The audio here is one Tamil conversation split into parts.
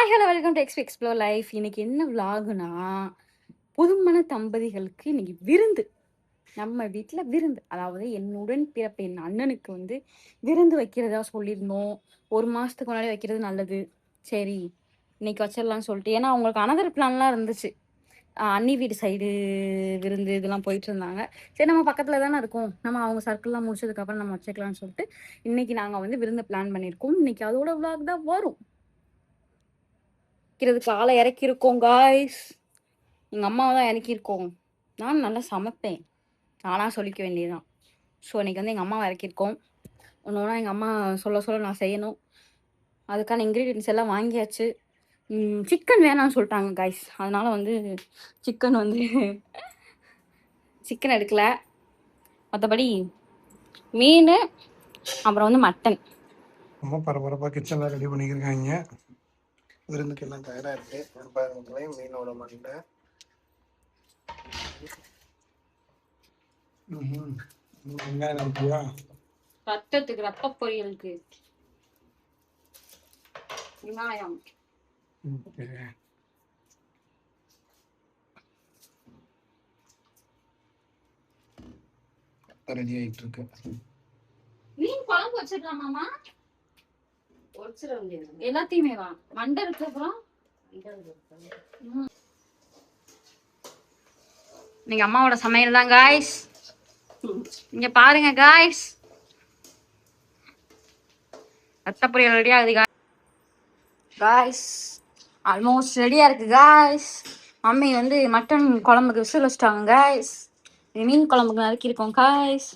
Hi hello welcome to explore life. இன்னைக்கு என்ன விலாகுனா, புதுமண தம்பதிகளுக்கு இன்னைக்கு விருந்து. நம்ம வீட்டில் விருந்து, அதாவது என்னுடன் பிறப்பு என் அண்ணனுக்கு வந்து விருந்து வைக்கிறதா சொல்லியிருந்தோம். 1 மாதத்துக்கு முன்னாடி வைக்கிறது நல்லது. சரி, இன்னைக்கு வச்சிடலாம்னு சொல்லிட்டு, ஏன்னா அவங்களுக்கு அனதர் பிளான்லாம் இருந்துச்சு. அண்ணி வீட்டு சைடு விருந்து இதெல்லாம் போயிட்டு இருந்தாங்க. சரி, நம்ம பக்கத்தில் தானே இருக்கோம், நம்ம அவங்க சர்க்கிள்லாம் முடிச்சதுக்கப்புறம் நம்ம வச்சுக்கலாம்னு சொல்லிட்டு இன்னைக்கு நாங்கள் வந்து விருந்து பிளான் பண்ணியிருக்கோம். இன்னைக்கு அதோட விலாக் தான் வரும். ஆளை இறக்கியிருக்கோம் காய்ஸ். எங்கள் அம்மாவை தான் இறக்கியிருக்கோம். நான் நல்லா சமைப்பேன், நானாக சொல்லிக்க வேண்டியதுதான். ஸோ இன்றைக்கி வந்து எங்கள் அம்மாவை இறக்கியிருக்கோம். ஒன்று ஒன்றா எங்கள் அம்மா சொல்ல நான் செய்யணும். அதுக்கான இன்க்ரீடியன்ஸ் எல்லாம் வாங்கியாச்சு. சிக்கன் வேணாம்னு சொல்லிட்டாங்க காய்ஸ். அதனால் வந்து சிக்கன் வந்து சிக்கன் எடுக்கலை. மற்றபடி மீன், அப்புறம் வந்து மட்டன். அம்மா பரபரப்பாக கிச்சனில் ரெடி பண்ணிக்கிருக்காங்க. விருந்துக்கு எல்லாம் தயாராக இருக்குது. மீனோட மண்டை வெங்காயம் இருக்குயா, ரத்தத்துக்கு ரத்த பொரியலுக்கு வெங்காயம். ரெடி ஆகிட்டு இருக்கு. மீன் குழம்பு வச்சிடலாமாமா? எல்லாத்தையுமே வா மண்டை இருக்கு. அப்புறம் நீங்க அம்மாவோட சமையல் தான் காய்ஸ். இங்க பாருங்க காய்ஸ், ரத்த பொரியல் ரெடியா ஆகுது காய்ஸ். ஆல்மோஸ்ட் ரெடியா இருக்கு காய்ஸ். மம்மி வந்து மட்டன் குழம்புக்கு விசில் வச்சிட்டாங்க காய்ஸ். இது மீன் குழம்புக்கு நறுக்கியிருக்கோம் காய்ஸ்.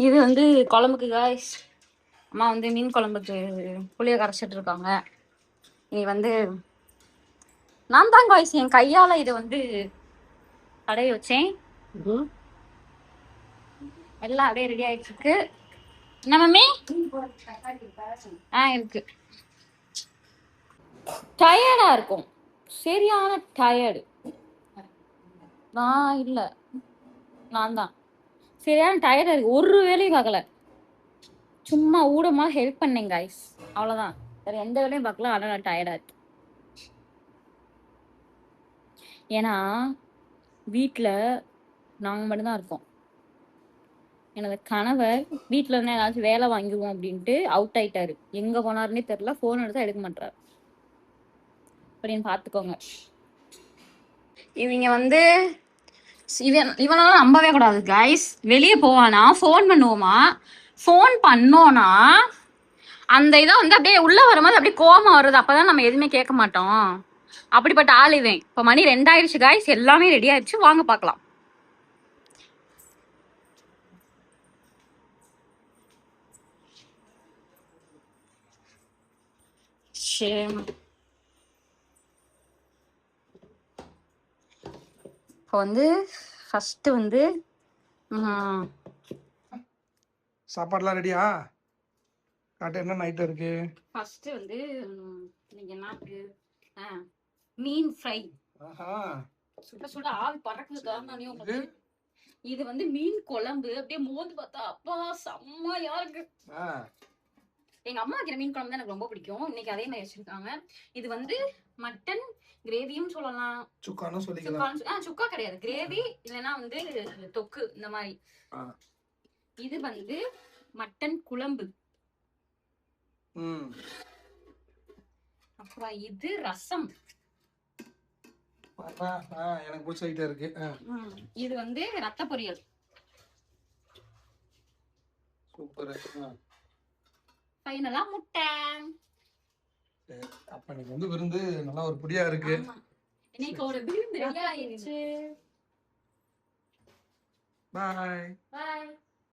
இது வந்து குழம்புக்கு காய்ஸ். அம்மா வந்து மீன் குழம்புக்கு புளியை கரைச்சிட்டு இருக்காங்க. இனி வந்து நான் தான் காய்ஸ் என் கையால இதை வந்து தடவி வச்சேன். எல்லாம் அப்படியே ரெடி ஆயிட்டு இருக்கு. என்ன மம்மி? இருக்கு. டயர்டா இருக்கும், சரியான டயர்டு. நான் இல்ல, நான் தான் சரியான டயர்டா இருக்கு. ஒரு வேலையும் பார்க்கல, சும்மா ஊடமா ஹெல்ப் பண்ணேன் காய்ஸ், அவ்வளவுதான். வேற எந்த வேலையும் பார்க்கல. ஆனால் நான் டயர்டா இருக்கு. ஏன்னா வீட்டில் நாங்கள் மட்டும்தான் இருக்கோம். எனது கணவர் வீட்டில் இருந்து ஏதாச்சும் வேலை வாங்கிடுவோம் அப்படின்ட்டு அவுட் ஆயிட்டாரு. எங்கே போனாருன்னே தெரியல. ஃபோன் எடுத்தா எடுக்க மாட்டாரு. அப்படின்னு பார்த்துக்கோங்க. இவங்க வந்து இவனெல்லாம் நம்பவே கூடாது கைஸ். வெளியே போவானா ஃபோன் பண்ணுவோமா, ஃபோன் பண்ணோன்னா அந்த இதை வந்து அப்படியே உள்ள வரும்போது அப்படியே கோவமா வருது. அப்பதான் நம்ம எதுவுமே கேட்க மாட்டோம். அப்படிப்பட்ட ஆள் இவன். இப்போ மணி 2 ஆயிடுச்சு கைஸ், எல்லாமே ரெடி ஆயிடுச்சு. வாங்க பார்க்கலாம். இப்போ வந்து ஃபர்ஸ்ட் வந்து சாப்பாடுலாம் ரெடியா? காட்டு என்ன நைட் இருக்கு. ஃபர்ஸ்ட் வந்து நீங்க என்ன இருக்கு? மீன் ஃப்ரை. சுட சுட ஆவி பறக்குது காரணம் உங்களுக்கு. இது வந்து மீன் குழம்பு. அப்படியே மோந்து பார்த்தா அப்பா செம்மையா இருக்கு. எங்க அம்மா வைக்கிற மீன் குழம்பு தான் எனக்கு ரொம்ப பிடிக்கும். இன்னைக்கு அதே மாதிரி வச்சிருக்காங்க. இது வந்து மட்டன் கிரேவியும் சொல்லலாம், சுக்கானும் சொல்லிக்கலாம். சுக்கா கிடையாது, கிரேவி இல்லைன்னா வந்து தொக்கு இந்த மாதிரி. இது வந்து மட்டன் குழம்பு. அப்புறம் இது ரசம். எனக்கு பிடிச்சிட்டே இருக்கு. இது வந்து ரத்த பொரியல். சூப்பர். ஃபைனலா முட்டை. அப்ப எனக்கு வந்து விருந்து நல்லா ஒரு புடியா இருக்கு. இன்னைக்கு ஒரு விருந்து ரெடி ஆயிடுச்சு. Bye by.